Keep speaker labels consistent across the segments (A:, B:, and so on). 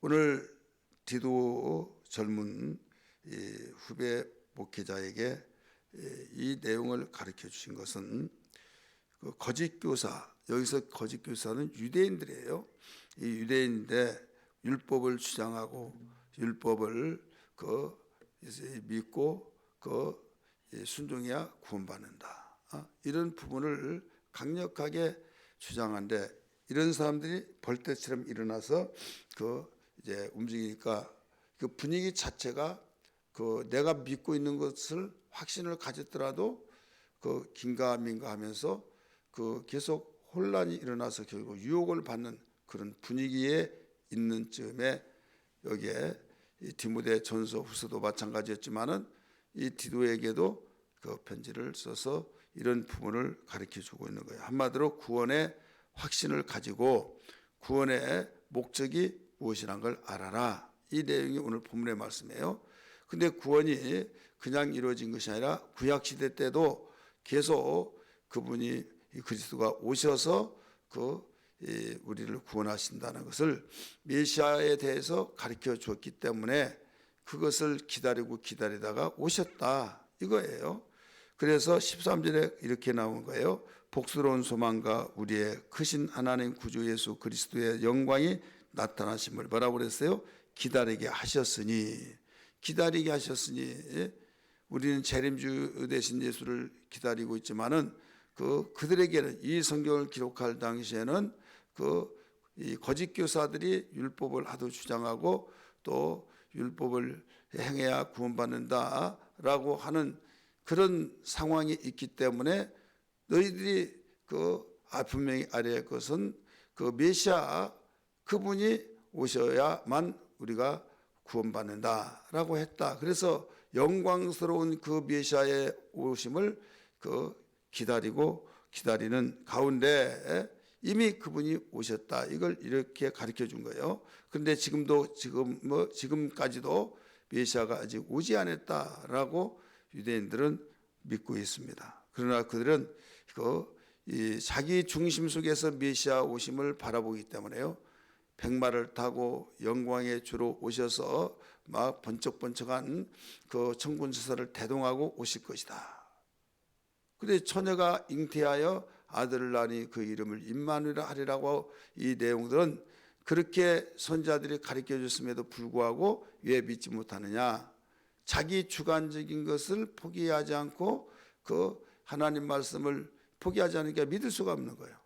A: 오늘 디도 젊은 후배 목회자에게 이 내용을 가르쳐 주신 것은 그 거짓 교사, 여기서 거짓 교사는 유대인들이에요. 이 유대인인데 율법을 주장하고 율법을 믿고 순종해야 구원받는다. 이런 부분을 강력하게 주장하는데, 이런 사람들이 벌떼처럼 일어나서 이제 움직이니까 그 분위기 자체가 내가 믿고 있는 것을 확신을 가졌더라도 긴가민가 하면서 계속 혼란이 일어나서 결국 유혹을 받는 그런 분위기에 있는 즈음에, 여기에 이 디모데 전서 후서도 마찬가지였지만은 이 디도에게도 그 편지를 써서 이런 부분을 가르쳐 주고 있는 거예요. 한마디로 구원의 확신을 가지고 구원의 목적이 무엇이란 걸 알아라. 이 내용이 오늘 본문의 말씀이에요. 근데 구원이 그냥 이루어진 것이 아니라 구약시대 때도 계속 그분이 그리스도가 오셔서 우리를 구원하신다는 것을 메시아에 대해서 가르쳐 주었기 때문에 그것을 기다리다가 오셨다 이거예요. 그래서 13절에 이렇게 나온 거예요. 복스러운 소망과 우리의 크신 하나님 구주 예수 그리스도의 영광이 나타나심을 뭐라고 그랬어요? 기다리게 하셨으니 우리는 재림주 되신 예수를 기다리고 있지만은 그들에게는, 이 성경을 기록할 당시에는 이 거짓 교사들이 율법을 하도 주장하고 또 율법을 행해야 구원받는다라고 하는 그런 상황이 있기 때문에 너희들이 분명히 알아야 할 것은 메시아 그분이 오셔야만 우리가 구원받는다라고 했다. 그래서 영광스러운 그 메시아의 오심을 기다리는 가운데 이미 그분이 오셨다. 이걸 이렇게 가르쳐 준 거예요. 그런데 지금까지도 메시아가 아직 오지 않았다라고 유대인들은 믿고 있습니다. 그러나 그들은 자기 중심 속에서 메시아 오심을 바라보기 때문에요. 백마를 타고 영광의 주로 오셔서 막 번쩍번쩍한 천군천사를 대동하고 오실 것이다. 그런데 처녀가 잉태하여 아들을 낳으니 그 이름을 임마누엘이라 하리라고, 이 내용들은 그렇게 선지자들이 가르쳐 줬음에도 불구하고 왜 믿지 못하느냐? 자기 주관적인 것을 포기하지 않고 하나님 말씀을 포기하지 않으니까 믿을 수가 없는 거예요.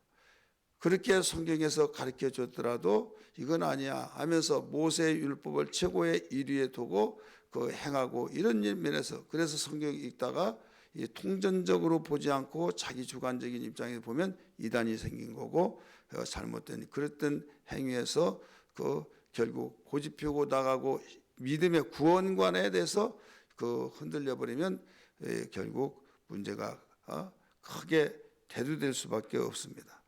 A: 그렇게 성경에서 가르쳐 줬더라도 이건 아니야 하면서 모세의 율법을 최고의 1위에 두고 행하고, 이런 면에서 그래서 성경 읽다가 통전적으로 보지 않고 자기 주관적인 입장에서 보면 이단이 생긴 거고, 잘못된 그랬던 행위에서 결국 고집 피우고 나가고 믿음의 구원관에 대해서 흔들려 버리면 결국 문제가 크게 대두될 수밖에 없습니다.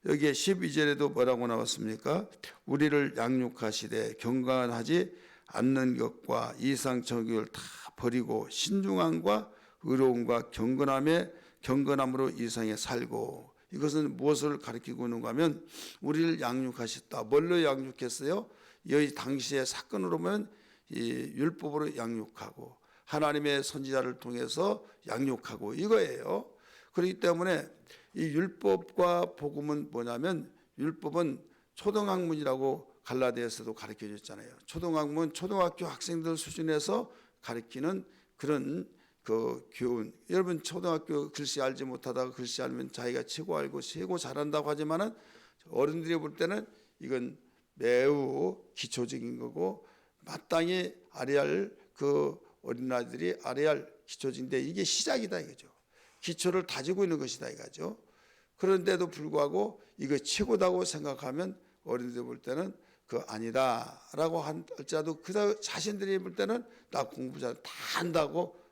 A: 여기에 12절에도 뭐라고 나왔습니까? 우리를 양육하시되 경건하지 않는 것과 이상 정욕을 다 버리고 신중함과 의로움과 경건함으로 이 세상에 살고. 이것은 무엇을 가리키고 있는가 하면 우리를 양육하셨다. 뭘로 양육했어요? 여기 당시의 사건으로 보면 이 율법으로 양육하고 하나님의 선지자를 통해서 양육하고 이거예요. 그렇기 때문에 이 율법과 복음은 뭐냐면, 율법은 초등학문이라고 갈라디아서도 가르쳐 줬잖아요. 초등학문, 초등학교 학생들 수준에서 가르치는 그런 교훈. 여러분 초등학교 글씨 알지 못하다가 글씨 알면 자기가 최고 알고 최고 잘한다고 하지만은 어른들이 볼 때는 이건 매우 기초적인 거고 마땅히 알아야 할 어린아이들이 알아야 할 기초적인데, 이게 시작이다 이거죠. 기초를 다지고 있는 것이다 이거죠. 그런데도 불구하고 이거 최고다고 생각하면 어린이들 볼 때는 아니다라고 할지라도 그 자신들이 볼 때는 나 공부 잘 다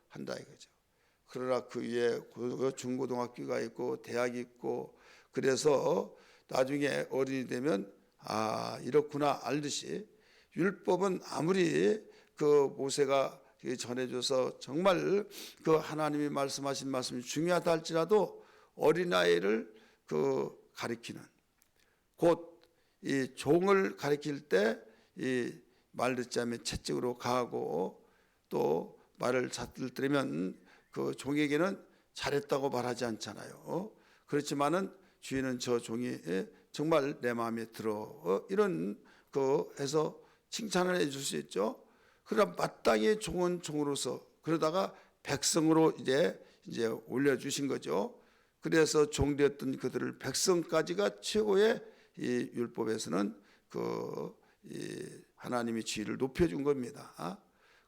A: 한다 이거죠. 그러나 그 위에 중고등학교가 있고 대학이 있고, 그래서 나중에 어른이 되면 이렇구나 알듯이 율법은 아무리 모세가 전해줘서 정말 하나님이 말씀하신 말씀이 중요하다 할지라도 어린아이를 가리키는, 곧 이 종을 가리킬 때 이 말 듣지 않으면 채찍으로 가하고 또 말을 잘 들으면 그 종에게는 잘했다고 말하지 않잖아요. 그렇지만은 주인은 저 종이 정말 내 마음에 들어 이런 그 해서 칭찬을 해줄 수 있죠. 그러나 마땅히 종은 종으로서 그러다가 백성으로 이제 올려주신 거죠. 그래서 종되었던 그들을 백성까지가 최고의 이 율법에서는 이 하나님의 지위를 높여준 겁니다.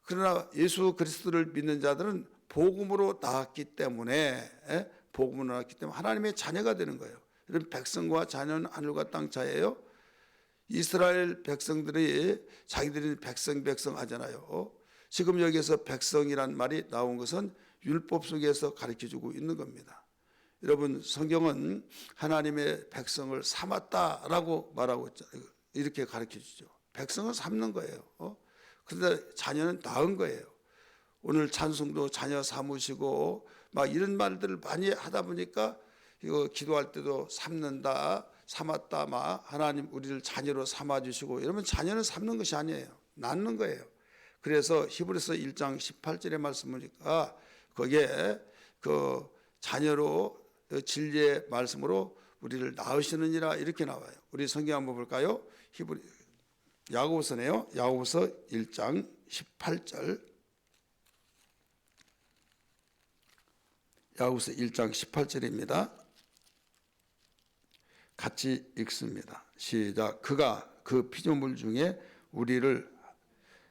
A: 그러나 예수 그리스도를 믿는 자들은 복음으로 나왔기 때문에 하나님의 자녀가 되는 거예요. 이런 백성과 자녀는 하늘과 땅 차이예요. 이스라엘 백성들이 자기들이 백성 하잖아요. 지금 여기서 백성이란 말이 나온 것은 율법 속에서 가르쳐주고 있는 겁니다. 여러분, 성경은 하나님의 백성을 삼았다라고 말하고 있잖아요. 이렇게 가르쳐주죠. 백성은 삼는 거예요. 그런데 자녀는 낳은 거예요. 오늘 찬송도 자녀 삼으시고 막 이런 말들을 많이 하다 보니까 이거 기도할 때도 삼는다, 삼았다, 막 하나님 우리를 자녀로 삼아주시고 이러면 자녀는 삼는 것이 아니에요. 낳는 거예요. 그래서 히브리서 1장 18절의 말씀 보니까 거기에 그 자녀로 진리의 말씀으로 우리를 낳으시느니라 이렇게 나와요. 우리 성경 한번 볼까요? 야고보서네요. 야고보서 1장 18절. 야고보서 1장 18절입니다. 같이 읽습니다. 시작. 그가 그 피조물 중에 우리를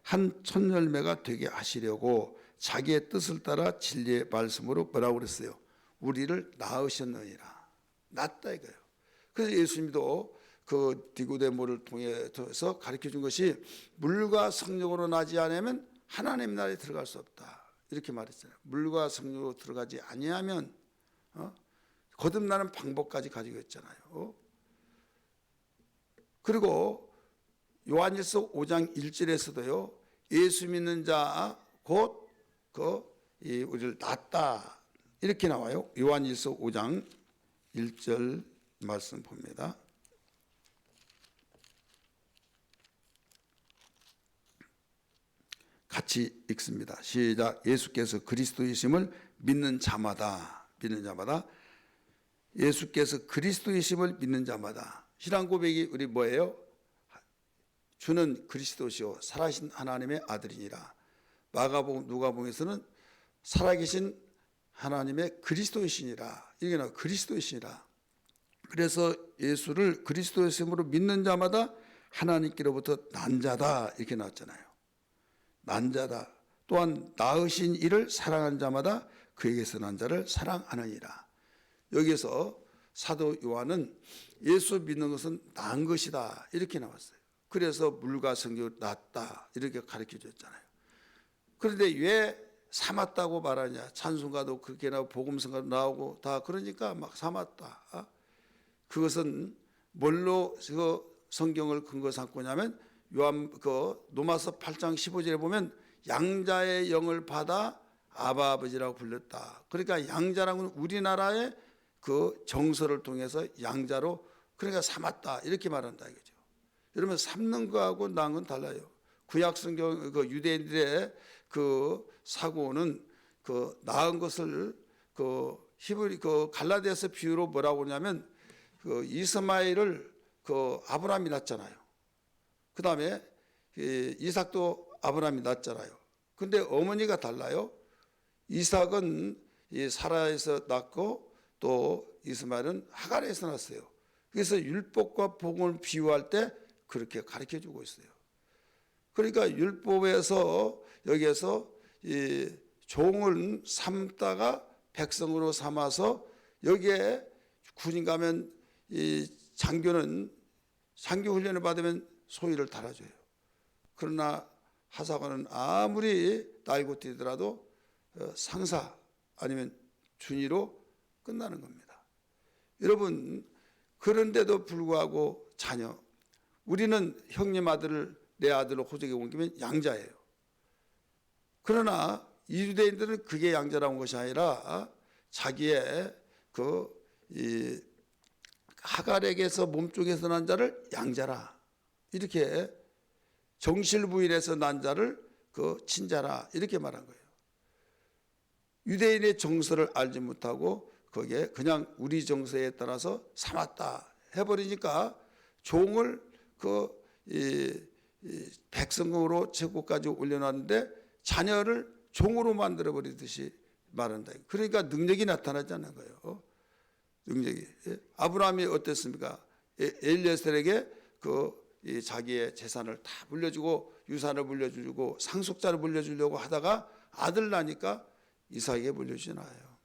A: 한 첫 열매가 되게 하시려고 자기의 뜻을 따라 진리의 말씀으로 뭐라고 그랬어요? 우리를 낳으셨느니라. 낳았다 이거예요. 그래서 예수님도 그 디고데모를 통해서 가르쳐 준 것이 물과 성령으로 나지 않으면 하나님 나라에 들어갈 수 없다. 이렇게 말했잖아요. 물과 성령으로 들어가지 아니하면 거듭나는 방법까지 가지고 있잖아요. 그리고 요한일서 5장 1절에서도요. 예수 믿는 자 곧 우리를 낳았다. 이렇게 나와요. 요한일서 5장 1절 말씀 봅니다. 같이 읽습니다. 시작. 예수께서 그리스도이심을 믿는 자마다 예수께서 그리스도이심을 믿는 자마다 신앙 고백이 우리 뭐예요? 주는 그리스도시요 살아계신 하나님의 아들이니라. 마가복음 누가복음에서는 살아계신 하나님의 그리스도이시니라. 이게 나와 그리스도이시니라. 그래서 예수를 그리스도이심으로 믿는 자마다 하나님께로부터 난 자다 이렇게 나왔잖아요. 난 자다. 또한 낳으신 이를 사랑하는 자마다 그에게서 난 자를 사랑하느니라. 여기서 사도 요한은 예수 믿는 것은 낳은 것이다 이렇게 나왔어요. 그래서 물과 성령을 낳았다 이렇게 가르쳐 줬잖아요. 그런데 왜 삼았다고 말하냐? 찬송가도 그렇게 나오고 복음성가도 나오고 다 그러니까 막 삼았다. 그것은 뭘로 성경을 근거 삼고냐면 로마서 8장 15절에 보면 양자의 영을 받아 아바 아버지라고 불렀다. 그러니까 양자라는 건 우리나라의 그 정서를 통해서 양자로 그러니까 삼았다 이렇게 말한다 이거죠. 여러분 삼는 거하고 낳은 건 달라요. 구약 성경 그 유대인들의 그 사고는 그 낳은 것을 그 히브리 그 갈라디아서 비유로 뭐라고 하냐면 그 이스마엘을 그 아브라함이 낳았잖아요. 그 다음에 이삭도 아브라함이 낳았잖아요. 근데 어머니가 달라요. 이삭은 사라에서 낳고 또 이스마엘은 하갈에서 낳았어요. 그래서 율법과 복음을 비유할 때 그렇게 가르쳐 주고 있어요. 그러니까 율법에서 여기에서 이 종을 삼다가 백성으로 삼아서 여기에 군인 가면 이 장교는 장교 훈련을 받으면 소위를 달아줘요. 그러나 하사관은 아무리 나이고 뛰더라도 상사 아니면 준위로 끝나는 겁니다. 여러분 그런데도 불구하고 자녀 우리는 형님 아들을 내 아들로 호적에 옮기면 양자예요. 그러나 유대인들은 그게 양자라는 것이 아니라 자기의 이 하갈에게서 몸쪽에서 난 자를 양자라 이렇게 정실부인에서 난 자를 그 친자라 이렇게 말한 거예요. 유대인의 정서를 알지 못하고 거기에 그냥 우리 정서에 따라서 삼았다 해버리니까 종을 백성으로 제국까지 올려놨는데 자녀를 종으로 만들어 버리듯이 말한다. 그러니까 능력이 나타나지 않는 거예요. 능력이. 아브라함이 어땠습니까? 엘ie셀에게 자기의 재산을 다 물려주고 유산을 물려주고 상속자를 물려주려고 하다가 아들 나니까 이삭에게 물려주잖아요.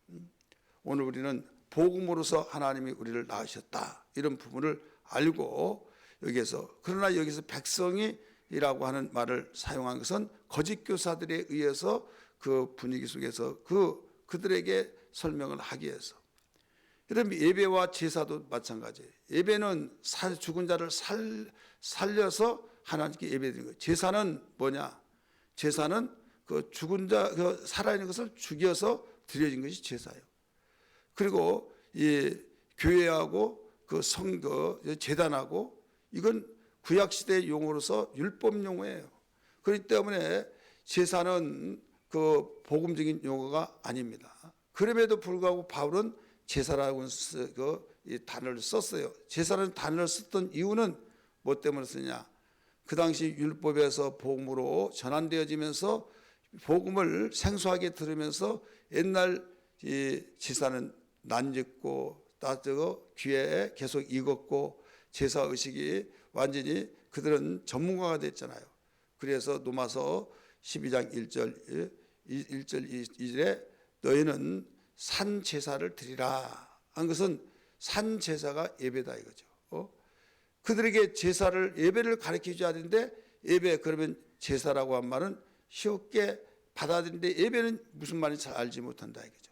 A: 오늘 우리는 복음으로서 하나님이 우리를 낳으셨다 이런 부분을 알고 여기에서, 그러나 여기서 백성이라고 하는 말을 사용한 것은 거짓 교사들에 의해서 그 분위기 속에서 그들에게 설명을 하기 위해서. 그럼 예배와 제사도 마찬가지예요. 예배는 죽은 자를 살려서 하나님께 예배드리는 거예요. 제사는 뭐냐? 제사는 그 죽은 자, 살아있는 것을 죽여서 드려진 것이 제사예요. 그리고 이 교회하고 제단하고 이건 구약시대 용어로서 율법 용어예요. 그렇기 때문에 제사는 그 복음적인 용어가 아닙니다. 그럼에도 불구하고 바울은 제사라고 이 단어를 썼어요. 제사라는 단어를 썼던 이유는 뭐 때문에 쓰냐? 그 당시 율법에서 복음으로 전환되어지면서 복음을 생소하게 들으면서 옛날 이 제사는 난짓고 따뜻고 귀에 계속 익었고 제사 의식이 완전히 그들은 전문가가 됐잖아요. 그래서 로마서 12장 1절 2절에 너희는 산 제사를 드리라 한 것은 산 제사가 예배다 이거죠. 그들에게 예배를 가르쳐 줘야 되는데 예배 그러면 제사라고 한 말은 쉽게 받아들이는데 예배는 무슨 말인지 잘 알지 못한다 이거죠.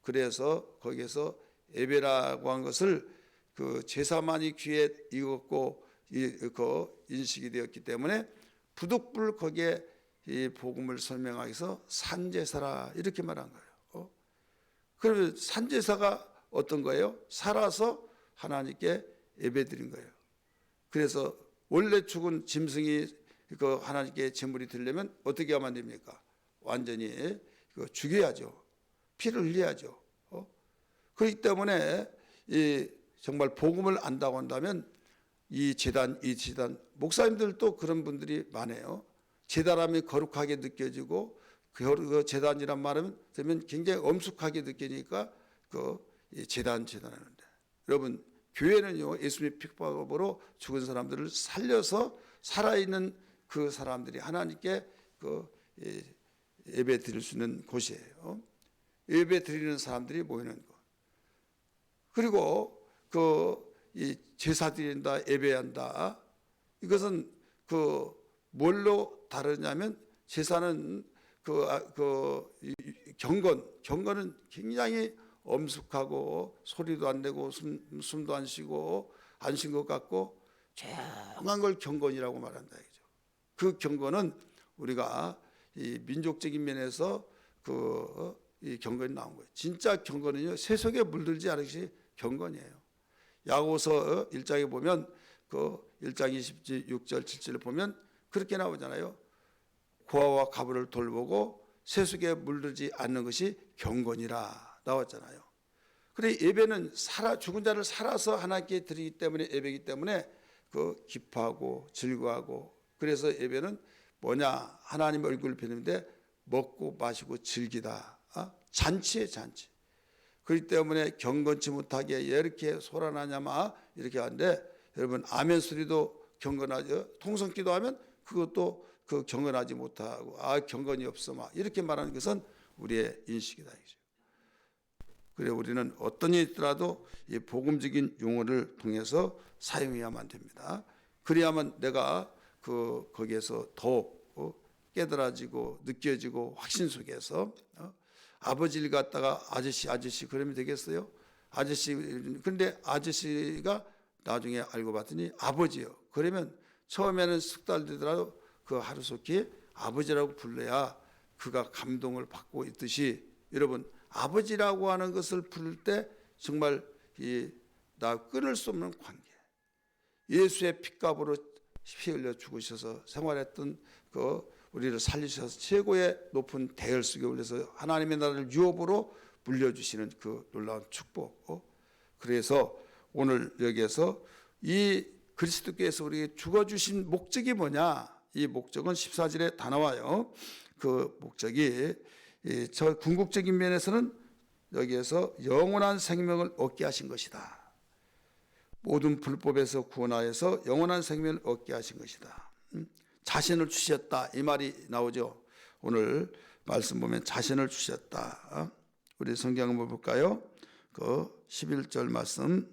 A: 그래서 거기에서 예배라고 한 것을 그 제사만이 귀에 익었고 인식이 되었기 때문에 부득불 거기에 이 복음을 설명하기 위해서 산제사라 이렇게 말한 거예요. 그러면 산제사가 어떤 거예요? 살아서 하나님께 예배드린 거예요. 그래서 원래 죽은 짐승이 하나님께 제물이 되려면 어떻게 하면 됩니까? 완전히 죽여야죠. 피를 흘려야죠. 그렇기 때문에 정말 복음을 안다고 한다면 이 제단 목사님들도 그런 분들이 많아요. 제단함이 거룩하게 느껴지고 그 제단이란 말은 되면 굉장히 엄숙하게 느끼니까 제단하는데 여러분 교회는요 예수님의 핍박으로 죽은 사람들을 살려서 살아있는 그 사람들이 하나님께 예배 드릴 수 있는 곳이에요. 예배 드리는 사람들이 모이는 곳. 그리고 이 제사 드린다, 예배한다. 이것은 뭘로 다르냐면 제사는 경건은 굉장히 엄숙하고 소리도 안 내고 숨도 안 쉬고 안 쉰 것 같고 조용한 걸 경건이라고 말한다 이죠. 그 경건은 우리가 이 민족적인 면에서 이 경건이 나온 거예요. 진짜 경건은요 세속에 물들지 않은 것이 경건이에요. 야고보서 1장에 보면 1장 26절 7절을 보면 그렇게 나오잖아요. 고아와 가부를 돌보고 세속에 물들지 않는 것이 경건이라 나왔잖아요. 그래 예배는 죽은 자를 살아서 하나님께 드리기 때문에 예배이기 때문에 기뻐하고 즐거워하고 그래서 예배는 뭐냐 하나님 얼굴을 비는데 먹고 마시고 즐기다 잔치에 잔치. 그렇기 때문에 경건치 못하게 이렇게 소란하냐마 이렇게 하는데 여러분 아멘 소리도 경건하죠. 통성기도 하면 그것도 경건하지 못하고 경건이 없어 막 이렇게 말하는 것은 우리의 인식이다 이죠. 그래 우리는 어떤 일이 있더라도 이 복음적인 용어를 통해서 사용해야만 됩니다. 그래야만 내가 거기에서 더욱 깨달아지고 느껴지고 확신 속에서 아버지를 갖다가 아저씨 그러면 되겠어요? 그런데 아저씨가 나중에 알고 봤더니 아버지요. 그러면 처음에는 석 달 되더라도 하루속히 아버지라고 불러야 그가 감동을 받고 있듯이 여러분 아버지라고 하는 것을 부를 때 정말 나 끊을 수 없는 관계. 예수의 핏값으로 피 흘려 죽으셔서 생활했던 그 우리를 살리셔서 최고의 높은 대열속에 올려서 하나님의 나라를 유업으로 물려주시는 그 놀라운 축복. 그래서 오늘 여기에서 이 그리스도께서 우리에게 죽어주신 목적이 뭐냐? 이 목적은 14절에 다 나와요. 그 목적이 저 궁극적인 면에서는 여기에서 영원한 생명을 얻게 하신 것이다. 모든 불법에서 구원하여서 영원한 생명을 얻게 하신 것이다. 자신을 주셨다 이 말이 나오죠. 오늘 말씀 보면 자신을 주셨다. 우리 성경 한번 볼까요? 그 11절 말씀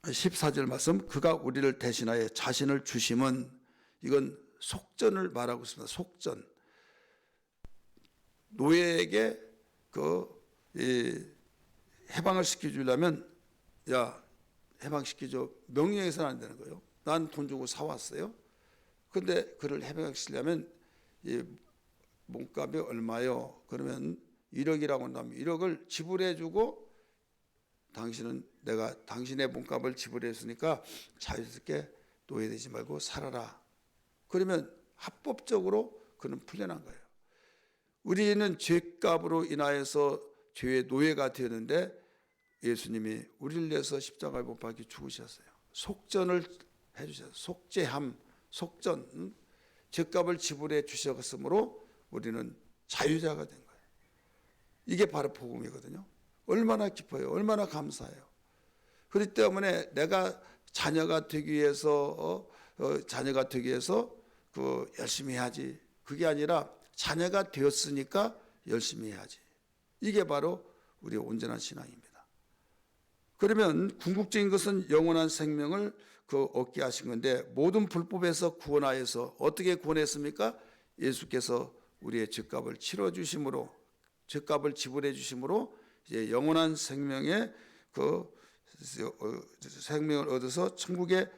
A: 14절 말씀 그가 우리를 대신하여 자신을 주심은 이건 속전을 말하고 있습니다. 속전. 노예에게 해방을 시켜주려면 야 해방시키죠. 명령해서는 안 되는 거예요. 난 돈 주고 사왔어요. 근데 그를 해방시키려면 이 몸값이 얼마요? 그러면 1억이라고 한다면 1억을 지불해주고 당신은 내가 당신의 몸값을 지불했으니까 자유스럽게 노예되지 말고 살아라. 그러면 합법적으로 그는 풀려난 거예요. 우리는 죄값으로 인하여서 죄의 노예가 되었는데 예수님이 우리를 위해서 십자가에 못 박혀 죽으셨어요. 속전을 해주셨어요. 속죄함, 속전, 죄값을 지불해 주셨으므로 우리는 자유자가 된 거예요. 이게 바로 복음이거든요. 얼마나 기뻐요. 얼마나 감사해요. 그렇기 때문에 내가 자녀가 되기 위해서 열심히 해야지. 그게 아니라 자녀가 되었으니까 열심히 해야지. 이게 바로 우리의 온전한 신앙입니다. 그러면 궁극적인 것은 영원한 생명을 얻게 하신 건데 모든 불법에서 구원하여서 어떻게 구원했습니까? 예수께서 우리의 죄값을 치러 주심으로 죄값을 지불해 주심으로 이제 영원한 생명의 생명을 얻어서 천국에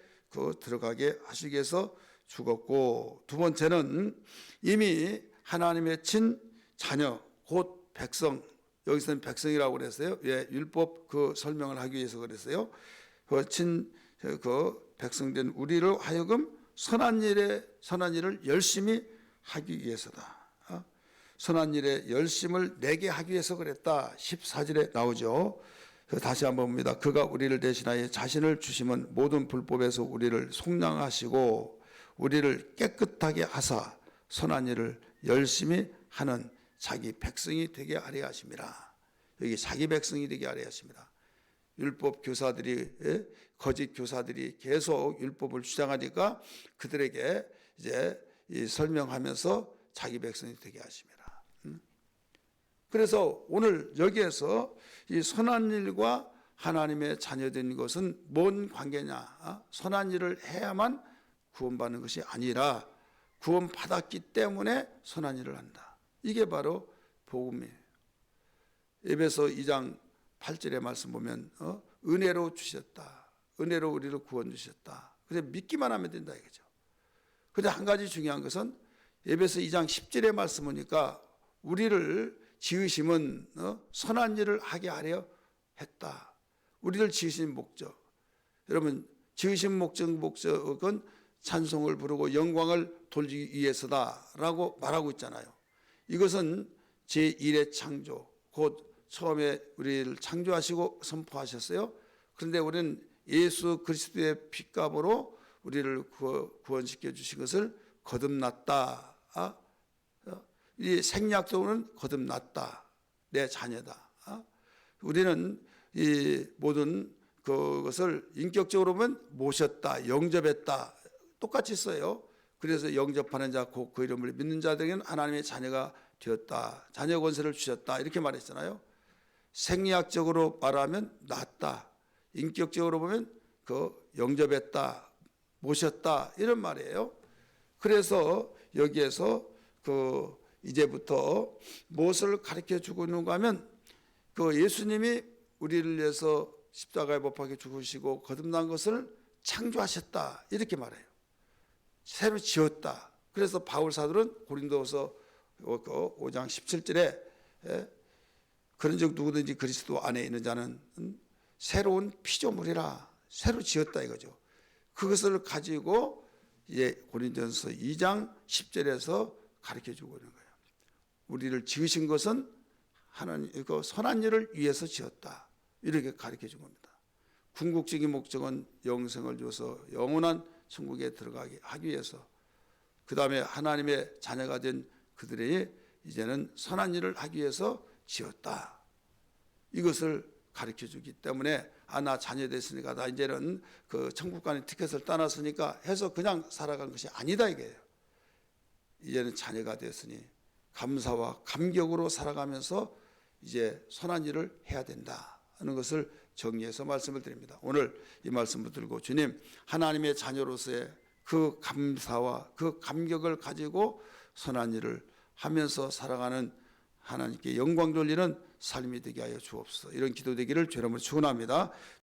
A: 들어가게 하시기 위해서 죽었고 두 번째는 이미 하나님의 친 자녀 곧 백성 여기서는 백성이라고 그랬어요. 예, 율법 설명을 하기 위해서 그랬어요. 백성된 우리를 하여금 선한 일을 열심히 하기 위해서다. 선한 일에 열심을 내게 하기 위해서 그랬다. 14절에 나오죠. 다시 한번 봅니다. 그가 우리를 대신하여 자신을 주심은 모든 불법에서 우리를 속량하시고 우리를 깨끗하게 하사 선한 일을 열심히 하는 자기 백성이 되게 하려 하심이라. 여기 자기 백성이 되게 하려 하십니다. 율법 교사들이 거짓 교사들이 계속 율법을 주장하니까 그들에게 이제 설명하면서 자기 백성이 되게 하십니다. 그래서 오늘 여기에서 이 선한 일과 하나님의 자녀된 것은 뭔 관계냐? 선한 일을 해야만 구원받는 것이 아니라 구원받았기 때문에 선한 일을 한다. 이게 바로 복음이에요. 에베소 2장 8절의 말씀 보면 은혜로 주셨다. 은혜로 우리를 구원 주셨다. 그래서 믿기만 하면 된다 이거죠. 그런데 한 가지 중요한 것은 에베소 2장 10절의 말씀 보니까 우리를 지으심은 선한 일을 하게 하려 했다. 우리를 지으신 목적. 여러분 지으신 목적은 찬송을 부르고 영광을 돌리기 위해서다라고 말하고 있잖아요. 이것은 제1의 창조, 곧 처음에 우리를 창조하시고 선포하셨어요. 그런데 우리는 예수 그리스도의 피값으로 우리를 구원시켜 주신 것을 거듭났다. 이 생략적으로는 거듭났다. 내 자녀다. 우리는 이 모든 그것을 인격적으로 보면 모셨다, 영접했다. 똑같이 써요. 그래서 영접하는 자, 곧 그 이름을 믿는 자들에게는 하나님의 자녀가 되었다. 자녀 권세를 주셨다. 이렇게 말했잖아요. 생리학적으로 말하면 낳았다. 인격적으로 보면 영접했다, 모셨다 이런 말이에요. 그래서 여기에서 이제부터 무엇을 가르쳐 주고 있는가 하면 예수님이 우리를 위해서 십자가에 못 박혀 죽으시고 거듭난 것을 창조하셨다 이렇게 말해요. 새로 지었다. 그래서 바울 사도는 고린도서 5장 17절에 그런즉 누구든지 그리스도 안에 있는 자는 새로운 피조물이라 새로 지었다 이거죠. 그것을 가지고 이제 고린도전서 2장 10절에서 가르쳐 주고 있는 거예요. 우리를 지으신 것은 하나님 그 선한 일을 위해서 지었다. 이렇게 가르쳐 준 겁니다. 궁극적인 목적은 영생을 줘서 영원한 천국에 들어가게 하기 위해서, 그 다음에 하나님의 자녀가 된 그들의 이제는 선한 일을 하기 위해서 지었다. 이것을 가르쳐 주기 때문에 나 자녀 됐으니까 나 이제는 그 천국 가는 티켓을 따놨으니까 해서 그냥 살아간 것이 아니다 이거예요. 이제는 자녀가 됐으니 감사와 감격으로 살아가면서 이제 선한 일을 해야 된다 하는 것을 정리해서 말씀을 드립니다. 오늘 이 말씀을 들고 주님, 하나님의 자녀로서의 그 감사와 그 감격을 가지고 선한 일을 하면서 살아가는 하나님께 영광 돌리는 삶이 되게 하여 주옵소서. 이런 기도 되기를 주님으로 축원합니다.